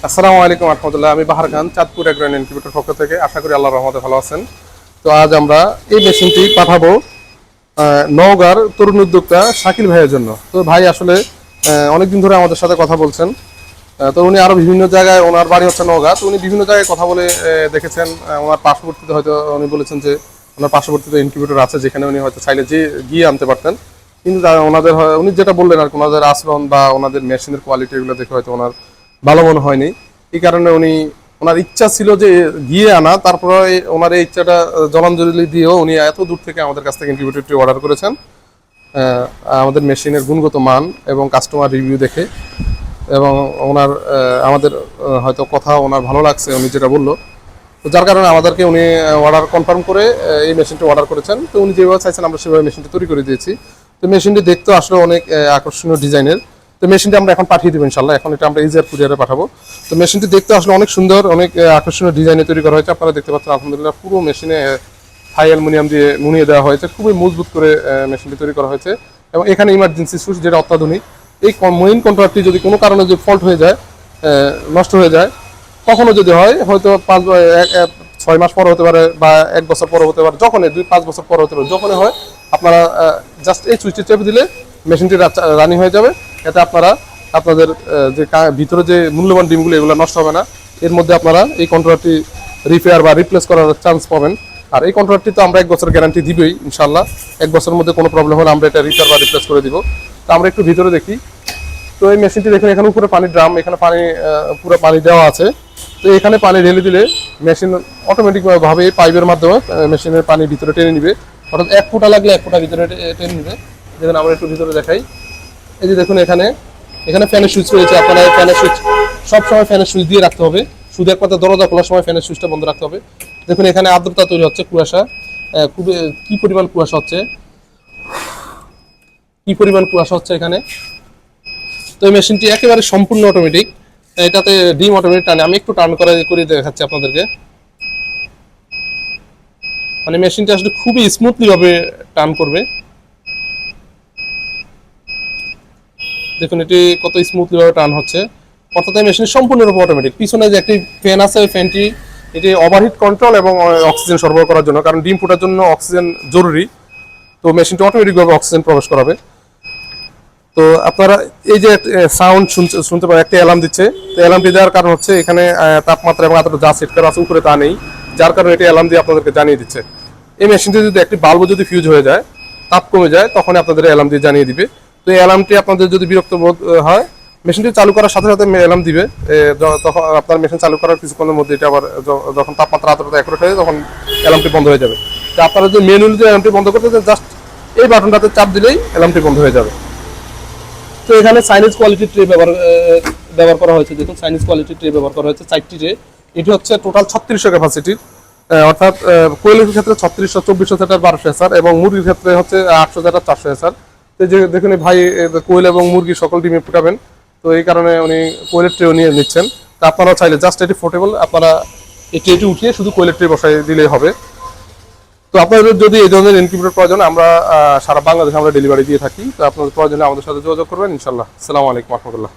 আসসালামু আলাইকুম রহমতুল্লাহ। আমি বাহার খান, চাঁদপুর এগ্রো ইনকিউবেটর পক্ষ থেকে। আশা করি আল্লাহর রহমতে ভালো আছেন। তো আজ আমরা এই মেশিনটি পাঠাবো নওগাঁর তরুণ উদ্যোক্তা শাকিল ভাইয়ের জন্য। তো ভাই আসলে অনেকদিন ধরে আমাদের সাথে কথা বলছেন। তো উনি আরো বিভিন্ন জায়গায়, ওনার বাড়ি হচ্ছে নওগাঁ, তো উনি বিভিন্ন জায়গায় কথা বলে দেখেছেন। ওনার পার্শ্ববর্তীতে হয়তো উনি বলেছেন যে ওনার পার্শ্ববর্তীতে ইনকিউবেটর আছে, যেখানে উনি হয়তো চাইলে যে গিয়ে আনতে পারতেন। কিন্তু ওনাদের উনি যেটা বললেন আর কি, ওনাদের আচরণ বা ওনাদের মেশিনের কোয়ালিটি এগুলো দেখে হয়তো ওনার ভালো মনে হয়নি। এই কারণে ওনার ইচ্ছা ছিল যে গিয়ে আনা, তারপরে ওনার এই ইচ্ছাটা জলাঞ্জলি দিয়েও উনি এত দূর থেকে আমাদের কাছ থেকে ইনকিউবেটরটি অর্ডার করেছেন। আমাদের মেশিনের গুণগত মান এবং কাস্টমার রিভিউ দেখে, এবং ওনার আমাদের হয়তো কথা ওনার ভালো লাগছে উনি যেটা বললো, তো যার কারণে আমাদেরকে উনি অর্ডার কনফার্ম করে এই মেশিনটি অর্ডার করেছেন। তো উনি যেভাবে চাইছেন আমরা সেভাবে মেশিনটি তৈরি করে দিয়েছি। তো মেশিনটি দেখতে আসলে অনেক আকর্ষণীয় ডিজাইনের। তো মেশিনটি আমরা এখন পাঠিয়ে দেবো ইনশাল্লাহ। এখন এটা আমরা ইজিয়ার কুরিয়ারে পাঠাবো। তো মেশিনটি দেখতে আসলে অনেক সুন্দর, অনেক আকর্ষণীয় ডিজাইনে তৈরি করা হয়েছে। আপনারা দেখতে পাচ্ছেন আলহামদুলিল্লাহ পুরো মেশিনে থাই অ্যালুমিনিয়াম দিয়ে মুনিয়ে দেওয়া হয়েছে, খুবই মজবুত করে মেশিনটি তৈরি করা হয়েছে। এবং এখানে ইমার্জেন্সি সুইচ, যেটা অত্যাধুনিক। এই মেইন কন্ট্রোলারটি যদি কোনো কারণে যদি ফল্ট হয়ে যায়, নষ্ট হয়ে যায়, কখনো যদি হয়, হয়তো 6 মাস পর হতে পারে বা 1 বছর পর হতে পারে, যখনই 2-5 বছর পর হতে পারে, যখনই হয়, আপনারা জাস্ট এই সুইচটি চেপে দিলে মেশিনটি রানিং হয়ে যাবে। এতে আপনারা আপনাদের যে ভিতরে যে মূল্যবান ডিমগুলো, এগুলো নষ্ট হবে না। এর মধ্যে আপনারা এই কন্ট্রোলারটি রিপেয়ার বা রিপ্লেস করার চান্স পাবেন। আর এই কন্ট্রোলারটি তো আমরা 1 বছর গ্যারান্টি দিবই ইনশাল্লাহ। 1 বছরের মধ্যে কোনো প্রবলেম হলে আমরা এটা রিপেয়ার বা রিপ্লেস করে দিব। তো আমরা একটু ভিতরে দেখি। তো এই মেশিনটি দেখুন, এখানে উপরে পানির ড্রাম, এখানে পানি পুরো পানি দেওয়া আছে। তো এখানে পানি ঢেলে দিলে মেশিন অটোমেটিকভাবে পাইপের মাধ্যমে মেশিনের পানি ভিতরে টেনে নিবে। অর্থাৎ 1 ফুটা লাগলে 1 ফুটা ভিতরে টেনে নিবে। দেখুন, আমরা একটু ভিতরে দেখাই। এই যে দেখুন, এখানে ফ্যানের সুইচ রয়েছে। আপনারা ফ্যানের সুইচ সবসময় ফ্যানের সুইচ দিয়ে রাখতে হবে। শুধু একমাত্র দরজা খোলার সময় ফ্যানের সুইচটা বন্ধ রাখতে হবে। দেখুন, এখানে আর্দ্রতা তৈরি হচ্ছে, কুয়াশা, খুবই কি পরিমাণ কুয়াশা হচ্ছে, এখানে। তো এই মেশিনটি একেবারে সম্পূর্ণ অটোমেটিক। এটাতে ডিম অটোমেটিক টানে। আমি একটু টার্ন করে দেখাচ্ছি আপনাদেরকে। মানে মেশিনটি আসলে খুবই স্মুথলি ভাবে টার্ন করবে। দেখুন এটি কত স্মুথলি ভাবে টার্ন হচ্ছে। অর্থাৎ এই মেশিন সম্পূর্ণরূপে অটোমেটিক। পিছনে যে একটি ফ্যান আছে, ওই ফ্যানটি এটি ওভারহিট কন্ট্রোল এবং অক্সিজেন সরবরাহ করার জন্য, কারণ ডিম ফোটার জন্য অক্সিজেন জরুরি। তো মেশিনটি অটোমেটিকভাবে অক্সিজেন প্রবেশ করাবে। তো আপনারা এই যে সাউন্ড শুনতে পারেন, একটা অ্যালার্ম দিচ্ছে। তো অ্যালার্মটি দেওয়ার কারণ হচ্ছে এখানে তাপমাত্রা এবং এতটা যা সেট করা আছে উপরে তা নেই, যার কারণে এটি অ্যালার্ম দিয়ে আপনাদেরকে জানিয়ে দিচ্ছে। এই মেশিনটি যদি একটি বাল্ব যদি ফিউজ হয়ে যায়, তাপ কমে যায়, তখন আপনাদের অ্যালার্ম দিয়ে জানিয়ে দিবে। তো এই অ্যালার্মটি আপনাদের যদি বিরক্ত বোধ হয়, মেশিনটি চালু করার সাথে সাথে অ্যালার্ম দিবে। তখন আপনার মেশিন চালু করার কিছুক্ষণের মধ্যে এটা আবার যখন তাপমাত্রা আর্দ্রতা একরোট হয়ে যায়, তখন অ্যালার্মটি বন্ধ হয়ে যাবে। তো আপনারা যদি ম্যানুয়ালি অ্যালার্মটি বন্ধ করতে চান, জাস্ট এই বাটনটাতে চাপ দিলেই অ্যালার্মটি বন্ধ হয়ে যাবে। তো এখানে চাইনিজ কোয়ালিটির ট্রে ব্যবহার করা হয়েছে। দেখুন, চাইনিজ কোয়ালিটির ট্রে ব্যবহার করা হয়েছে, 4টি ট্রে। এটি হচ্ছে টোটাল 3600 ক্যাপাসিটির। অর্থাৎ কোয়েলের ক্ষেত্রে 3600, 2400 সেটার 1200 এসআর, এবং মুরগির ক্ষেত্রে হচ্ছে 800 সেটার 400 এসআর। তো যে দেখুন, ভাই কোয়েল এবং মুরগি সকল ডিমে ফুটাবেন। তো এই কারণে উনি কোয়েলের ট্রেও নিয়ে নিচ্ছেন। তো আপনারাও চাইলে জাস্ট এটি পোর্টেবল, আপনারা এটি উঠিয়ে শুধু কোয়েলের ট্রে বসাই দিলেই হবে। তো আপনাদের যদি এই ধরনের ইনকিউবেটর প্রয়োজন, আমরা সারা বাংলাদেশে আমরা ডেলিভারি দিয়ে থাকি। তো আপনাদের প্রয়োজনে আমাদের সাথে যোগাযোগ করবেন ইনশাল্লাহ। আসসালামু আলাইকুম রহমতুল্লাহ।